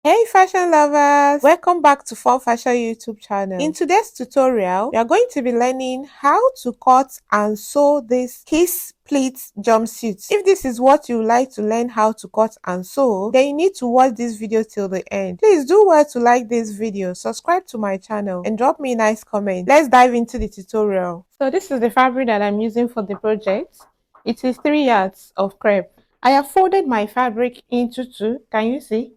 Hey fashion lovers, welcome back to Fun Fashion YouTube channel. In today's tutorial, we are going to be learning how to cut and sew this kiss pleats jumpsuit. If this is what you like to learn how to cut and sew, then you need to watch this video till the end. Please do well to like this video, subscribe to my channel, and drop me a nice comment. Let's dive into the tutorial. So this is the fabric that I'm using for the project. It is 3 yards of crepe. I have folded my fabric into two. Can you see?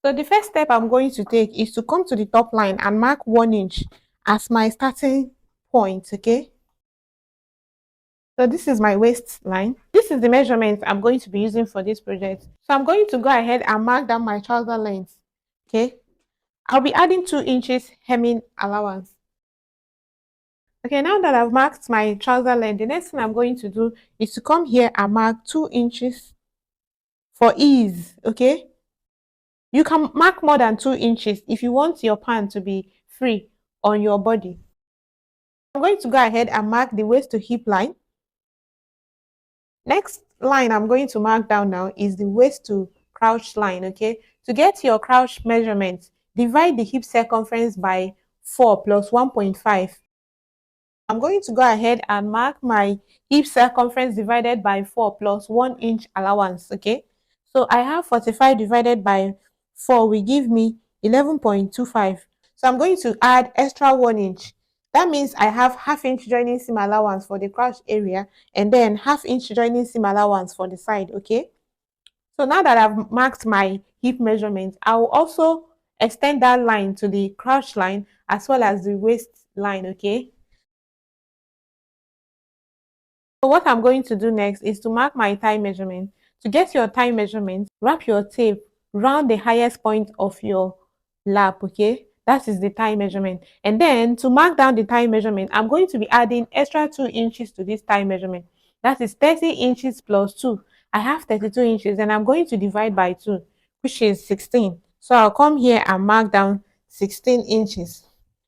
So the first step I'm going to take is to come to the top line and mark 1 inch as my starting point, okay? So this is my waistline. This is the measurement I'm going to be using for this project. So I'm going to go ahead and mark down my trouser length, okay? I'll be adding 2 inches hemming allowance. Okay, now that I've marked my trouser length, the next thing I'm going to do is to come here and mark 2 inches for ease, okay? You can mark more than 2 inches if you want your pant to be free on your body. I'm going to go ahead and mark the waist to hip line. Next line I'm going to mark down now is the waist to crouch line, okay? To get your crouch measurement, divide the hip circumference by 4 plus 1.5. I'm going to go ahead and mark my hip circumference divided by 4 plus 1 inch allowance, okay? So I have 45 divided by 4 will give me 11.25. So I'm going to add extra 1 inch. That means I have half inch joining seam allowance for the crouch area and then half inch joining seam allowance for the side, okay? So now that I've marked my hip measurement, I will also extend that line to the crouch line as well as the waist line, okay? So what I'm going to do next is to mark my thigh measurement. To get your thigh measurement, wrap your tape round the highest point of your lap, okay? That is the thigh measurement. And then to mark down the thigh measurement, I'm going to be adding extra 2 inches to this thigh measurement. That is 30 inches plus 2. I have 32 inches and I'm going to divide by 2, which is 16. So I'll come here and mark down 16 inches.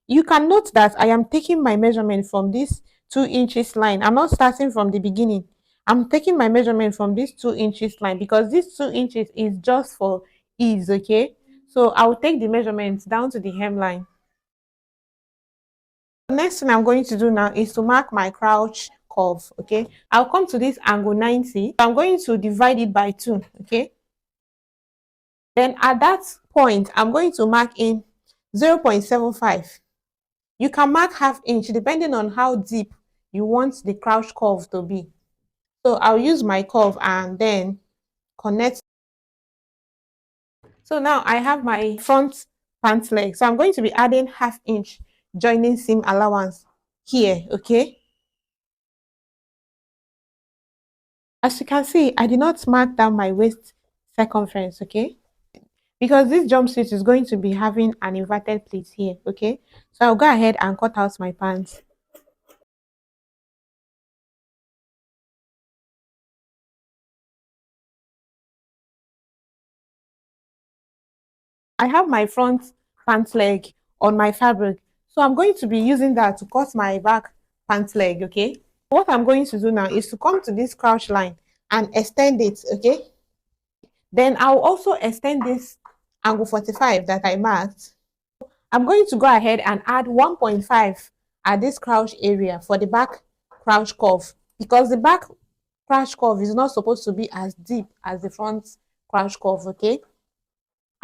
You can note that I am taking my measurement from this 2 inches line. I'm not starting from the beginning. I'm taking my measurement from this 2 inches line because this 2 inches is just for ease, okay? So I'll take the measurements down to the hemline. The next thing I'm going to do now is to mark my crouch curve, okay? I'll come to this angle 90. I'm going to divide it by 2, okay? Then at that point, I'm going to mark in 0.75. You can mark half inch depending on how deep you want the crouch curve to be. So I'll use my curve and then connect. So now I have my front pant leg. So I'm going to be adding half inch joining seam allowance here, okay? As you can see, I did not mark down my waist circumference, okay? Because this jumpsuit is going to be having an inverted pleat here, okay? So I'll go ahead and cut out my pants. I have my front pant leg on my fabric. So I'm going to be using that to cut my back pant leg, okay? What I'm going to do now is to come to this crouch line and extend it, okay? Then I'll also extend this angle 45 that I marked. I'm going to go ahead and add 1.5 at this crouch area for the back crouch curve because the back crouch curve is not supposed to be as deep as the front crouch curve, okay?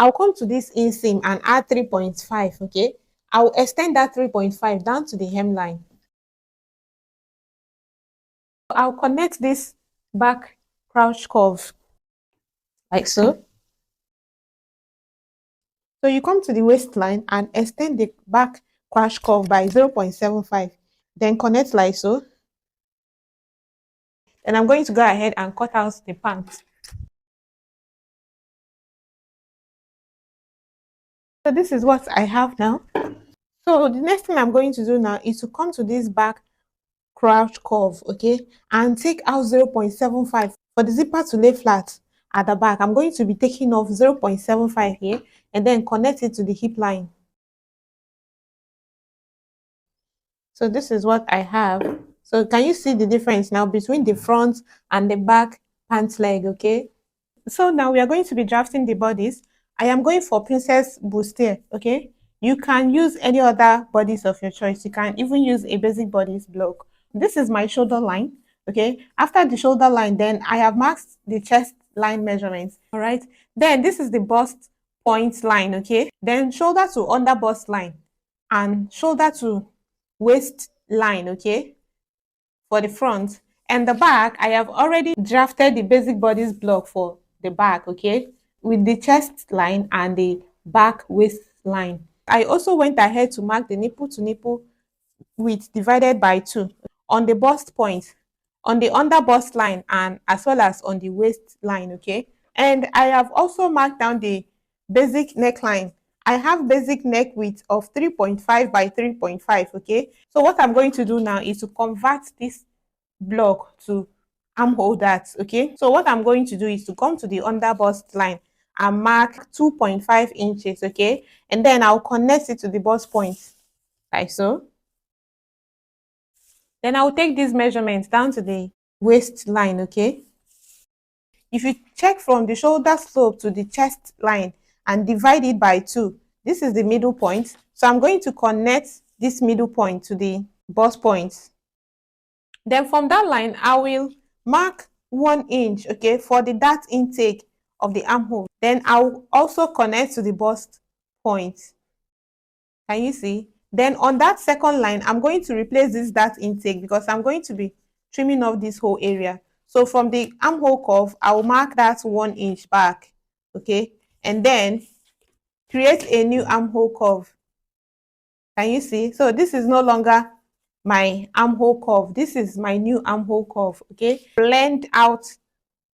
I'll come to this inseam and add 3.5, okay? I'll extend that 3.5 down to the hemline. I'll connect this back crouch curve like so. So you come to the waistline and extend the back crouch curve by 0.75. Then connect like so. And I'm going to go ahead and cut out the pants. So this is what I have now. So the next thing I'm going to do now is to come to this back crouch curve, okay, and take out 0.75 for the zipper to lay flat at the back. I'm going to be taking off 0.75 here and then connect it to the hip line. So this is what I have. So can you see the difference now between the front and the back pant leg, okay? So now we are going to be drafting the bodice. I am going for Princess Bustier, okay? You can use any other bodice of your choice. You can even use a basic bodice block. This is my shoulder line, okay? After the shoulder line, then I have marked the chest line measurements, all right? Then this is the bust point line, okay? Then shoulder to under bust line and shoulder to waist line, okay? For the front and the back, I have already drafted the basic bodice block for the back, okay, with the chest line and the back waist line. I also went ahead to mark the nipple to nipple width divided by 2 on the bust point, on the under bust line, and as well as on the waist line, okay. And I have also marked down the basic neckline. I have basic neck width of 3.5 by 3.5, okay. So what I'm going to do now is to convert this block to armhole that, okay. So what I'm going to do is to come to the under bust line and mark 2.5 inches, okay, and then I'll connect it to the bust point like so. Then I'll take these measurements down to the waist line, okay. If you check from the shoulder slope to the chest line and divide it by 2, this is the middle point. So I'm going to connect this middle point to the bust point. Then from that line, I will mark 1 inch, okay, for the dart intake of the armhole. Then I'll also connect to the bust point. Can you see? Then on that second line, I'm going to replace this dart intake because I'm going to be trimming off this whole area. So from the armhole curve, I'll mark that 1 inch back, okay, and then create a new armhole curve. Can you see? So this is no longer my armhole curve. This is my new armhole curve, okay. Blend out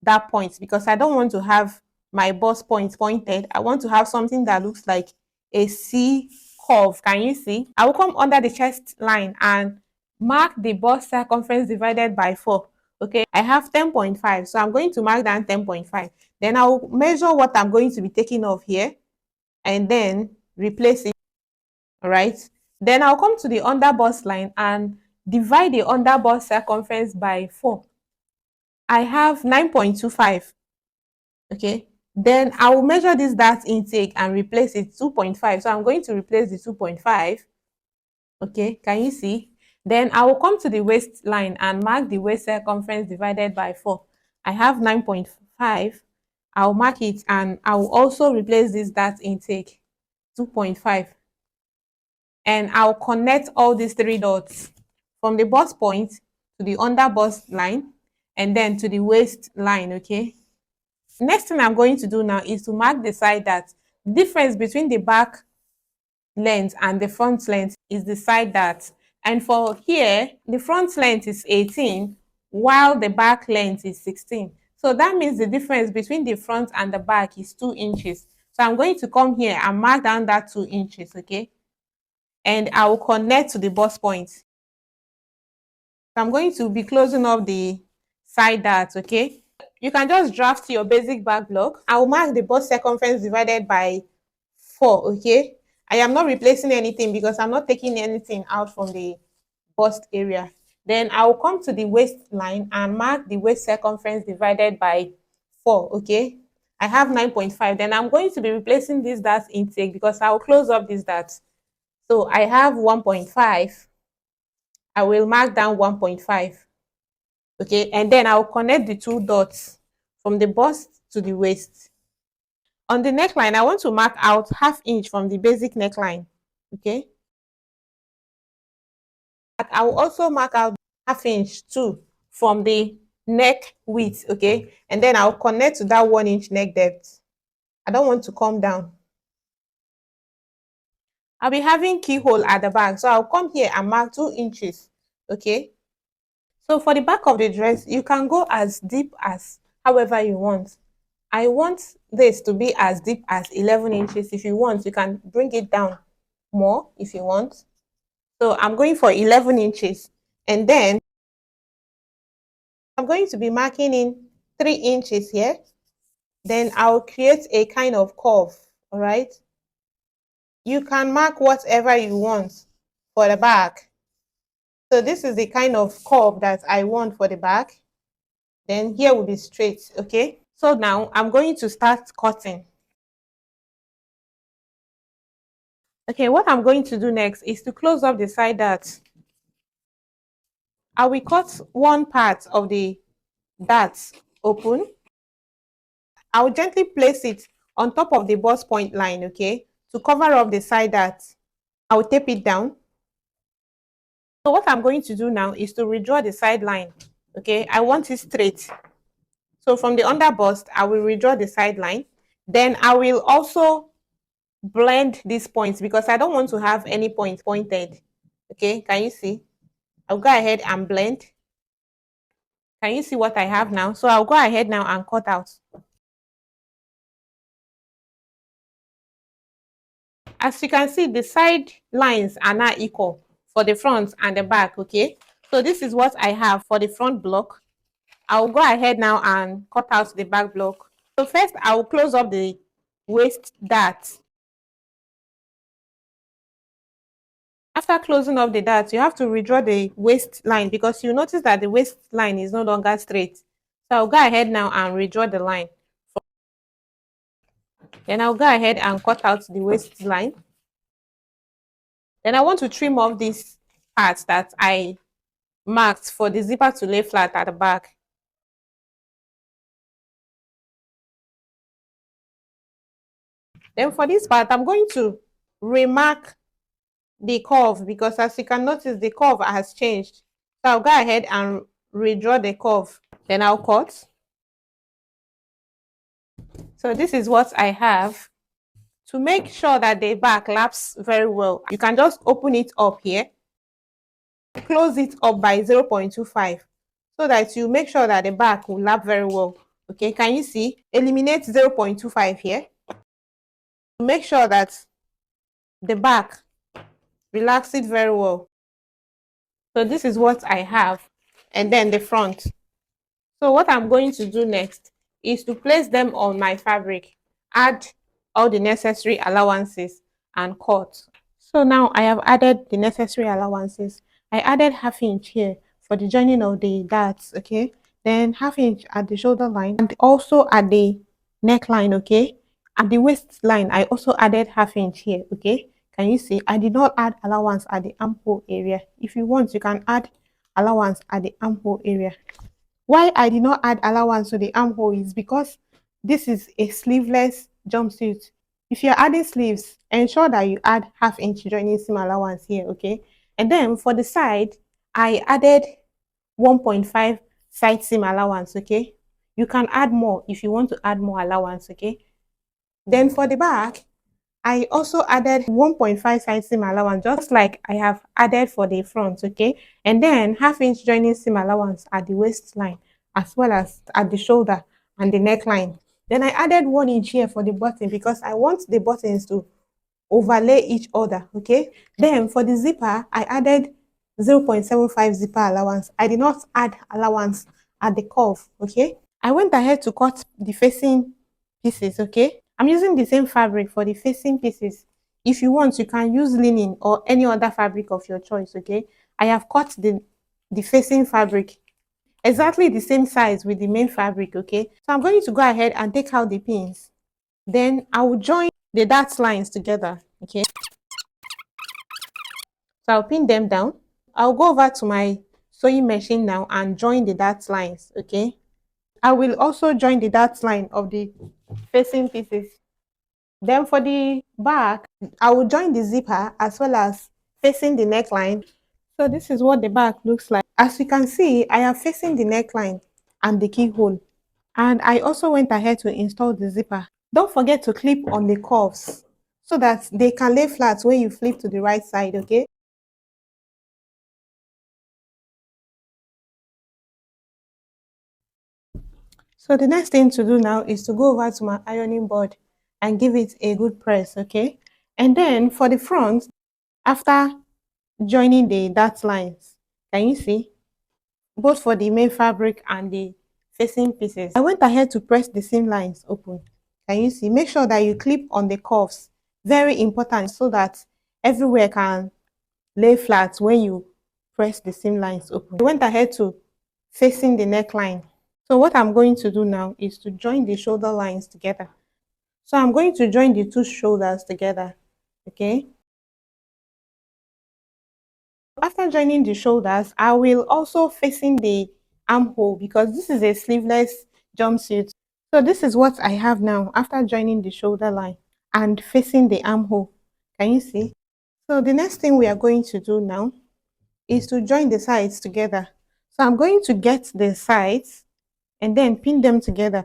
that point because I don't want to have my bust point pointed. I want to have something that looks like a C curve. Can you see? I will come under the chest line and mark the bust circumference divided by 4, okay. I have 10.5, so I'm going to mark down 10.5. Then I'll measure what I'm going to be taking off here and then replace it. All right. Then I'll come to the under bust line and divide the under bust circumference by 4. I have 9.25. Okay. Then I will measure this dart intake and replace it 2.5. So I'm going to replace the 2.5. Okay. Can you see? Then I will come to the waist line and mark the waist circumference divided by 4. I have 9.5. I'll mark it and I will also replace this dart intake 2.5. And I'll connect all these 3 dots from the bust point to the under bust line and then to the waist line, okay. Next thing I'm going to do now is to mark the side dart. The difference between the back length and the front length is the side dart. And for here, the front length is 18 while the back length is 16. So that means the difference between the front and the back is 2 inches. So I'm going to come here and mark down that 2 inches, okay? And I will connect to the bust point. So I'm going to be closing up the side dart, okay? You can just draft your basic back block. I will mark the bust circumference divided by 4, okay? I am not replacing anything because I'm not taking anything out from the bust area. Then I will come to the waist line and mark the waist circumference divided by 4, okay? I have 9.5. Then I'm going to be replacing this dart intake because I will close up this dart. So I have 1.5. I will mark down 1.5. Okay, and then I'll connect the 2 dots from the bust to the waist. On the neckline, I want to mark out 1/2 inch from the basic neckline. Okay. I will also mark out 1/2 inch too from the neck width. Okay, and then I'll connect to that 1 inch neck depth. I don't want to come down. I'll be having keyhole at the back, so I'll come here and mark 2 inches. Okay. So for the back of the dress, you can go as deep as however you want. I want this to be as deep as 11 inches. If you want, you can bring it down more if you want. So I'm going for 11 inches. And then I'm going to be marking in 3 inches here. Then I'll create a kind of curve, all right? You can mark whatever you want for the back. So this is the kind of curve that I want for the back. Then here will be straight, okay? So now I'm going to start cutting. Okay, what I'm going to do next is to close up the side dart. I will cut one part of the dart open. I will gently place it on top of the bust point line, okay, to cover up the side dart. I will tape it down. So what I'm going to do now is to redraw the side line, okay. I want it straight. So from the under bust, I will redraw the side line. Then I will also blend these points because I don't want to have any point pointed. Okay, can you see? I'll go ahead and blend. Can you see what I have now? So I'll go ahead now and cut out. As you can see, the side lines are now equal for the front and the back, okay? So this is what I have for the front block. I'll go ahead now and cut out the back block. So first, I'll close up the waist dart. After closing up the dart, you have to redraw the waistline because you notice that the waistline is no longer straight. So I'll go ahead now and redraw the line. Then I'll go ahead and cut out the waistline. Then I want to trim off this part that I marked for the zipper to lay flat at the back. Then for this part, I'm going to remark the curve because as you can notice, the curve has changed. So I'll go ahead and redraw the curve. Then I'll cut. So this is what I have. To make sure that the back laps very well, you can just open it up here, close it up by 0.25 so that you make sure that the back will lap very well. Okay, can you see? Eliminate 0.25 here. Make sure that the back relax it very well. So this is what I have, and then the front. So what I'm going to do next is to place them on my fabric, add all the necessary allowances and cut. So now I have added the necessary allowances. I added ½ inch here for the joining of the darts, okay? Then ½ inch at the shoulder line and also at the neckline, okay? At the waistline, I also added ½ inch here, okay? Can you see? I did not add allowance at the armhole area. If you want, you can add allowance at the armhole area. Why I did not add allowance to the armhole is because this is a sleeveless jumpsuit. If you're adding sleeves, ensure that you add ½ inch joining seam allowance here, okay? And then for the side, I added 1.5 side seam allowance, okay? You can add more if you want to add more allowance, okay? Then for the back, I also added 1.5 side seam allowance, just like I have added for the front, okay? And then ½ inch joining seam allowance at the waistline, as well as at the shoulder and the neckline. Then I added 1 inch here for the button because I want the buttons to overlay each other, okay? Then for the zipper, I added 0.75 zipper allowance. I did not add allowance at the curve, okay? I went ahead to cut the facing pieces, okay? I'm using the same fabric for the facing pieces. If you want, you can use linen or any other fabric of your choice, okay? I have cut the facing fabric exactly the same size with the main fabric, okay? So I'm going to go ahead and take out the pins. Then I will join the dart lines together, okay? So I'll pin them down. I'll go over to my sewing machine now and join the dart lines, okay? I will also join the dart line of the facing pieces. Then for the back, I will join the zipper as well as facing the neckline. So this is what the back looks like. As you can see, I am facing the neckline and the keyhole. And I also went ahead to install the zipper. Don't forget to clip on the cuffs so that they can lay flat when you flip to the right side, okay? So the next thing to do now is to go over to my ironing board and give it a good press, okay? And then for the front, after joining the dart lines, can you see? Both for the main fabric and the facing pieces. I went ahead to press the seam lines open. Can you see? Make sure that you clip on the cuffs. Very important so that everywhere can lay flat when you press the seam lines open. I went ahead to facing the neckline. So what I'm going to do now is to join the shoulder lines together. So I'm going to join the two shoulders together, okay? After joining the shoulders, I will also facing the armhole because this is a sleeveless jumpsuit. So this is what I have now after joining the shoulder line and facing the armhole. Can you see? So the next thing we are going to do now is to join the sides together. So I'm going to get the sides and then pin them together.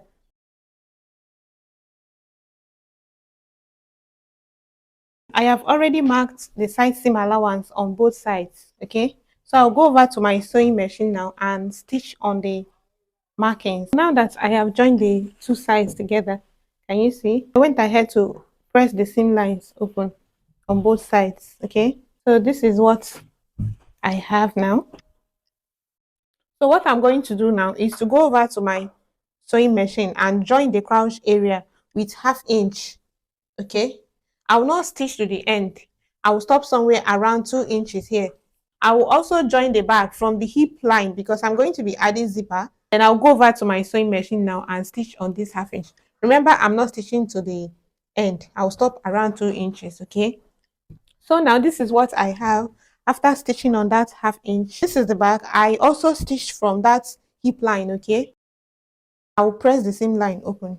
I have already marked the side seam allowance on both sides, okay? So I'll go over to my sewing machine now and stitch on the markings. Now that I have joined the two sides together, can you see? I went ahead to press the seam lines open on both sides, okay? So this is what I have now. So what I'm going to do now is to go over to my sewing machine and join the crotch area with 1/2 inch, okay? I will not stitch to the end. I will stop somewhere around 2 inches here. I will also join the back from the hip line because I'm going to be adding zipper. Then I'll go over to my sewing machine now and stitch on this 1/2 inch. Remember, I'm not stitching to the end. I'll stop around 2 inches, okay? So now this is what I have after stitching on that 1/2 inch. This is the back. I also stitched from that hip line, okay? I will press the seam line open.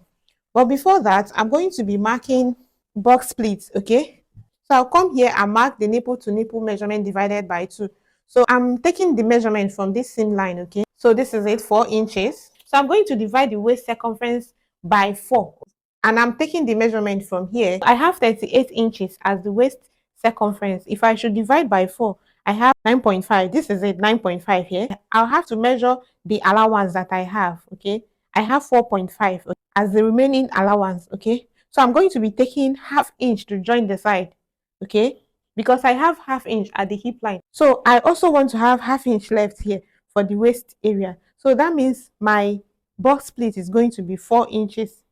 But before that, I'm going to be marking box pleats, okay? So I'll come here and mark the nipple to nipple measurement divided by 2. So I'm taking the measurement from this seam line, okay? So this is it, 4 inches. So I'm going to divide the waist circumference by 4. And I'm taking the measurement from here. I have 38 inches as the waist circumference. If I should divide by 4, I have 9.5. This is it, 9.5 here. I'll have to measure the allowance that I have, okay? I have 4.5 as the remaining allowance, okay? So I'm going to be taking 1/2 inch to join the side, okay? Because I have 1/2 inch at the hip line. So I also want to have 1/2 inch left here for the waist area. So that means my box pleat is going to be 4 inches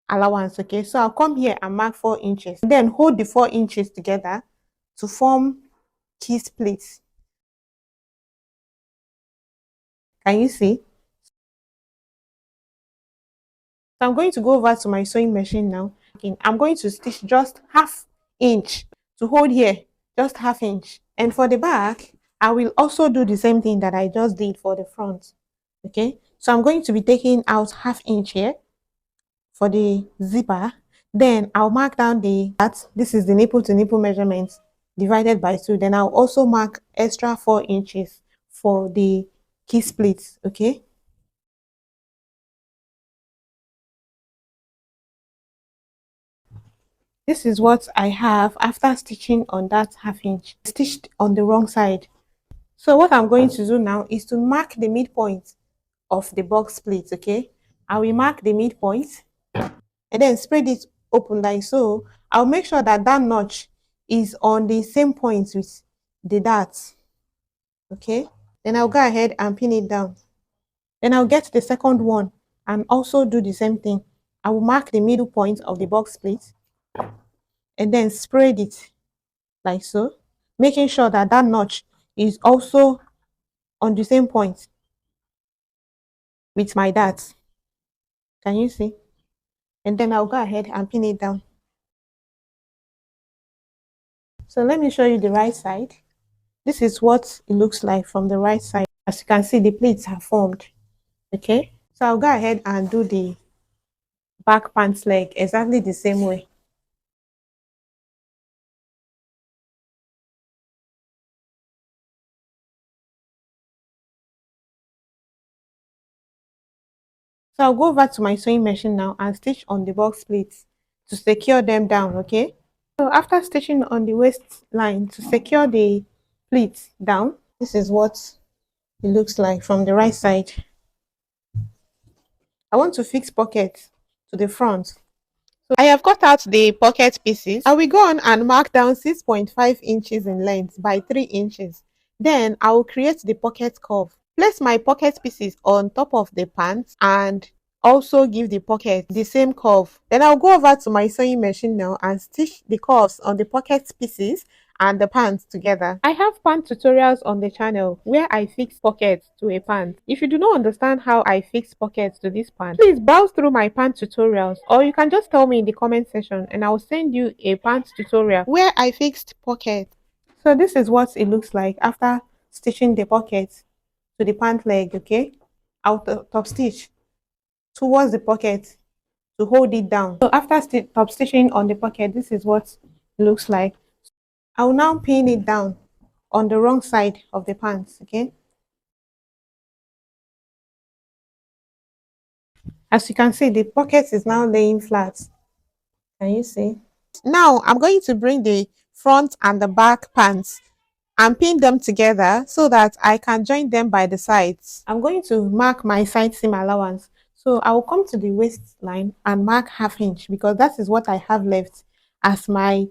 allowance, okay? So I'll come here and mark 4 inches. Then hold the 4 inches together to form kiss pleats. Can you see? So I'm going to go over to my sewing machine now. I'm going to stitch just 1/2 inch to hold here, just 1/2 inch. And for the back, I will also do the same thing that I just did for the front. Okay, so I'm going to be taking out 1/2 inch here for the zipper. Then I'll mark down that this is the nipple to nipple measurement divided by 2. Then I'll also mark extra 4 inches for the kiss pleats. Okay. This is what I have after stitching on that 1/2 inch. Stitched on the wrong side. So what I'm going to do now is to mark the midpoint of the box pleat, okay? I will mark the midpoint and then spread it open like so. I'll make sure that that notch is on the same point with the dart, okay? Then I'll go ahead and pin it down. Then I'll get the second one and also do the same thing. I will mark the middle point of the box pleat and then spread it like so, making sure that that notch is also on the same point with my dart. Can you see? And then I'll go ahead and pin it down. So let me show you the right side. This is what it looks like from the right side. As you can see, the pleats are formed. Okay, so I'll go ahead and do the back pants leg exactly the same way. So I'll go over to my sewing machine now and stitch on the box pleats to secure them down, okay? So after stitching on the waistline to secure the pleats down, this is what it looks like from the right side. I want to fix pockets to the front. So I have cut out the pocket pieces. I will go on and mark down 6.5 inches in length by 3 inches. Then I will create the pocket curve. Place my pocket pieces on top of the pants and also give the pocket the same curve. Then I'll go over to my sewing machine now and stitch the curves on the pocket pieces and the pants together. I have pant tutorials on the channel where I fix pockets to a pant. If you do not understand how I fix pockets to this pant, please browse through my pant tutorials, or you can just tell me in the comment section and I'll send you a pant tutorial where I fixed pockets. So this is what it looks like after stitching the pocket to the pant leg, okay? Out top stitch towards the pocket to hold it down. So after top stitching on the pocket, this is what it looks like. I will now pin it down on the wrong side of the pants, okay? As you can see, the pocket is now laying flat. Can you see? Now I'm going to bring the front and the back pants and pin them together so that I can join them by the sides. I'm going to mark my side seam allowance. So I will come to the waistline and mark ½ inch because that is what I have left as my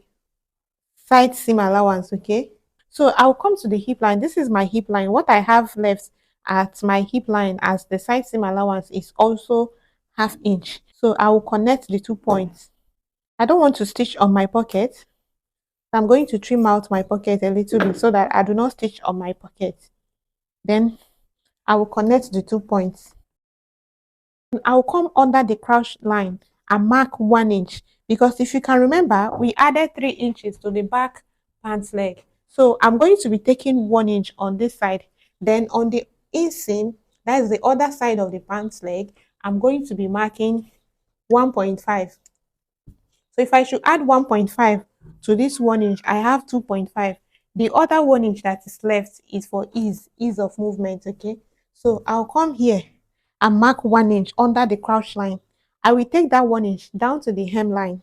side seam allowance, okay? So I'll come to the hip line. This is my hip line. What I have left at my hip line as the side seam allowance is also ½ inch. So I will connect the 2 points. I don't want to stitch on my pocket. I'm going to trim out my pocket a little bit so that I do not stitch on my pocket. Then I will connect the 2 points. I will come under the crouch line and mark 1 inch because if you can remember, we added 3 inches to the back pants leg. So I'm going to be taking 1 inch on this side. Then on the inseam, that is the other side of the pants leg, I'm going to be marking 1.5. So if I should add 1.5 to this 1 inch, I have 2.5. The other 1 inch that is left is for ease of movement, okay? So I'll come here and mark 1 inch under the crouch line. I will take that 1 inch down to the hemline.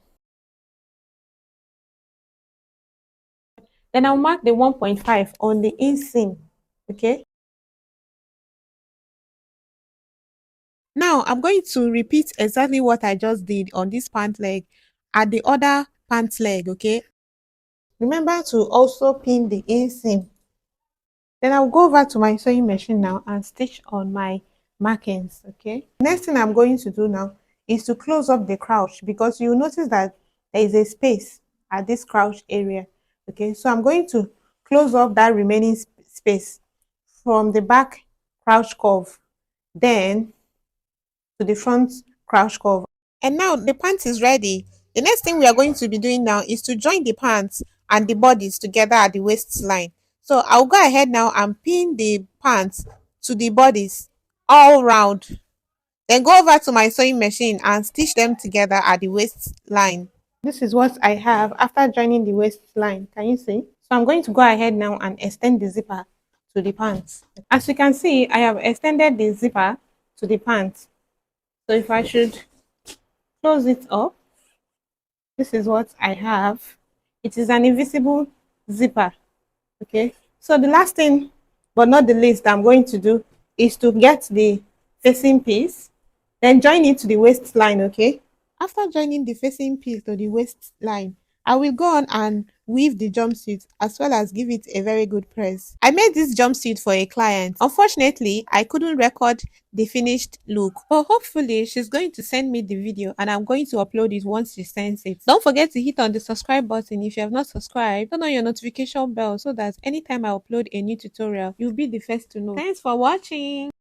Then I'll mark the 1.5 on the inseam, okay? Now I'm going to repeat exactly what I just did on this pant leg at the other pant leg, okay? Remember to also pin the inseam. Then I'll go over to my sewing machine now and stitch on my markings, okay? Next thing I'm going to do now is to close up the crouch because you notice that there is a space at this crouch area, okay? So I'm going to close up that remaining space from the back crouch curve, then to the front crouch curve. And now the pants is ready. The next thing we are going to be doing now is to join the pants and the bodies together at the waistline. So I'll go ahead now and pin the pants to the bodies all round. Then go over to my sewing machine and stitch them together at the waistline. This is what I have after joining the waistline. Can you see? So I'm going to go ahead now and extend the zipper to the pants. As you can see, I have extended the zipper to the pants. So if I should close it up, this is what I have. It is an invisible zipper, okay? So the last thing but not the least I'm going to do is to get the facing piece, then join it to the waistline, okay? After joining the facing piece to the waistline, I will go on and weave the jumpsuit as well as give it a very good press. I made this jumpsuit for a client. Unfortunately, I couldn't record the finished look, but hopefully she's going to send me the video and I'm going to upload it once she sends it. Don't forget to hit on the subscribe button if you have not subscribed. Turn on your notification bell so that anytime I upload a new tutorial, you'll be the first to know. Thanks for watching.